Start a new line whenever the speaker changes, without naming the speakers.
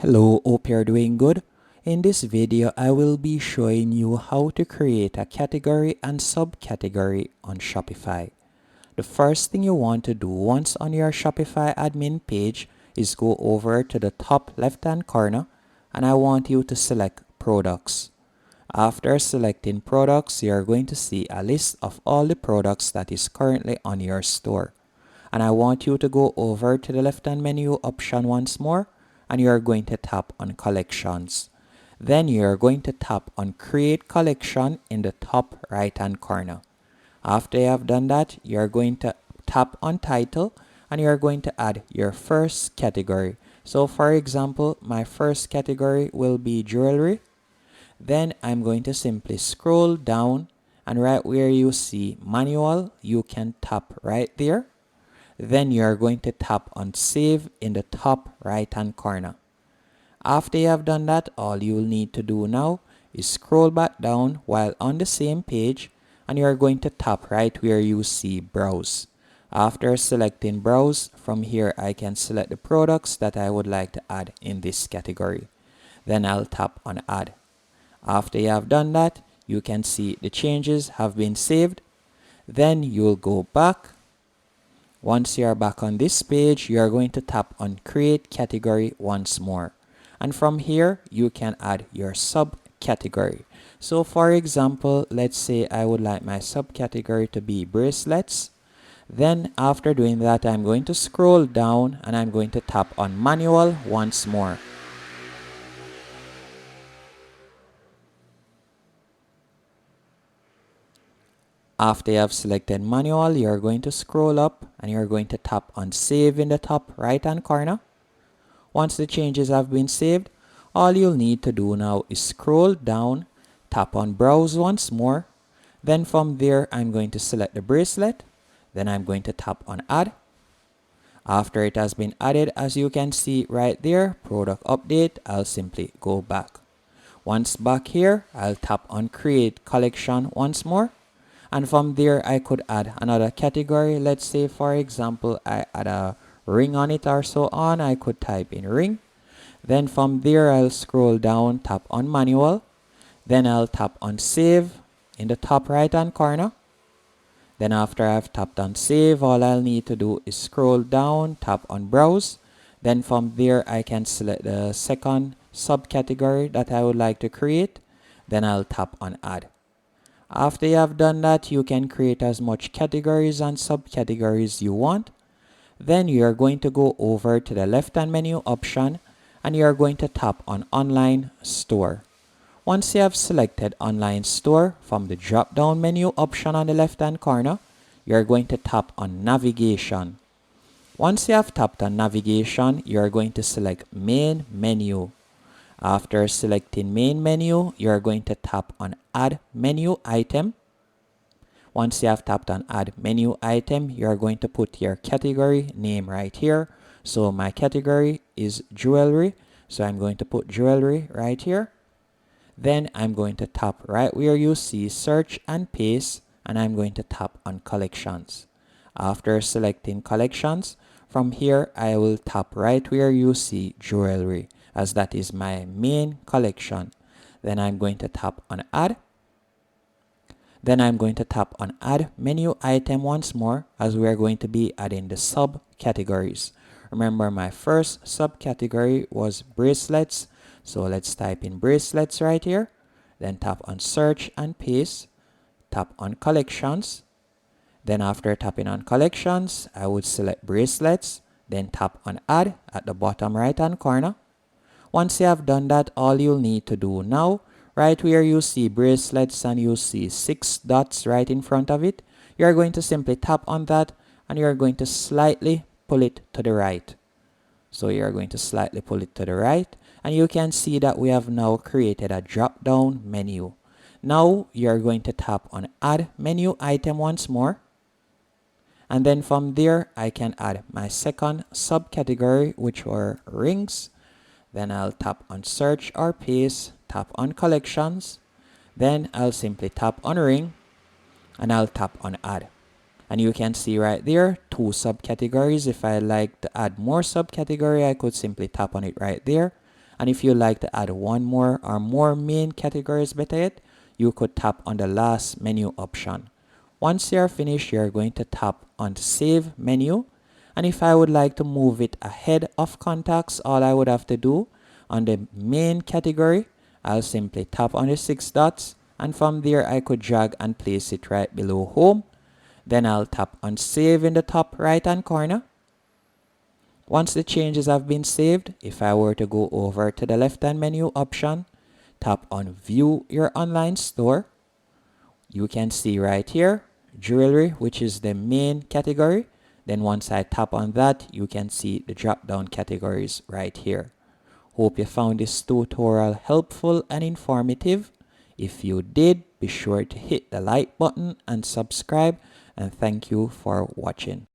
Hello, hope you're doing good. In this video, I will be showing you how to create a category and subcategory on Shopify. The first thing you want to do once on your Shopify admin page is go over to the top left hand corner and I want you to select products. After selecting products, you're going to see a list of all the products that is currently on your store. And I want you to go over to the left hand menu option once more and you're going to tap on collections. Then you're going to tap on create collection in the top right hand corner. After you have done that, you're going to tap on title and you're going to add your first category. So for example, my first category will be jewelry. Then I'm going to simply scroll down and right where you see manual, you can tap right there. Then you're going to tap on save in the top right hand corner. After you have done that, all you'll need to do now is scroll back down while on the same page and you're going to tap right where you see browse. After selecting browse, from here I can select the products that I would like to add in this category. Then I'll tap on add. After you have done that, you can see the changes have been saved. Then you'll go back. Once you're back on this page, you're going to tap on create category once more. And from here, you can add your subcategory. So for example, let's say I would like my subcategory to be bracelets. Then after doing that, I'm going to scroll down and I'm going to tap on manual once more. After you have selected manual, you're going to scroll up and you're going to tap on save in the top right hand corner. Once the changes have been saved, all you'll need to do now is scroll down, tap on browse once more. Then from there, I'm going to select the bracelet. Then I'm going to tap on add. After it has been added, as you can see right there, product update, I'll simply go back. Once back here, I'll tap on create collection once more. And from there, I could add another category. Let's say, for example, I add a ring on it or so on. I could type in ring. Then from there, I'll scroll down, tap on manual. Then I'll tap on save in the top right hand corner. Then after I've tapped on save, all I'll need to do is scroll down, tap on browse. Then from there, I can select the second subcategory that I would like to create. Then I'll tap on add. After you have done that, you can create as much categories and subcategories you want. Then you're going to go over to the left hand menu option and you're going to tap on online store. Once you have selected online store, from the drop down menu option on the left hand corner, you're going to tap on navigation. Once you have tapped on navigation, you're going to select main menu. After selecting main menu, you're going to tap on add menu item. Once you have tapped on add menu item, you're going to put your category name right here. So my category is jewelry. So I'm going to put jewelry right here. Then I'm going to tap right where you see search and paste and I'm going to tap on collections. After selecting collections, from here I will tap right where you see jewelry, as that is my main collection. Then I'm going to tap on add. Then I'm going to tap on add menu item once more, as we are going to be adding the subcategories. Remember, my first subcategory was bracelets. So let's type in bracelets right here. Then tap on search and paste. Tap on collections. Then after tapping on collections, I would select bracelets. Then tap on add at the bottom right hand corner. Once you have done that, all you'll need to do now, right where you see bracelets and you see 6 dots right in front of it, you're going to simply tap on that and you're going to slightly pull it to the right. So you're going to slightly pull it to the right and you can see that we have now created a drop down menu. Now you're going to tap on add menu item once more. And then from there, I can add my second subcategory, which were rings. Then I'll tap on search or paste, tap on collections. Then I'll simply tap on ring and I'll tap on add. And you can see right there, 2 subcategories. If I like to add more subcategory, I could simply tap on it right there. And if you like to add one more or more main categories, better yet, you could tap on the last menu option. Once you're finished, you're going to tap on save menu. And if I would like to move it ahead of contacts, all I would have to do on the main category, I'll simply tap on the 6 dots, and from there I could drag and place it right below home. Then I'll tap on save in the top right hand corner. Once the changes have been saved, if I were to go over to the left hand menu option, tap on view your online store, you can see right here jewelry, which is the main category. Then once I tap on that, you can see the drop down categories right here. Hope you found this tutorial helpful and informative. If you did, be sure to hit the like button and subscribe, and thank you for watching.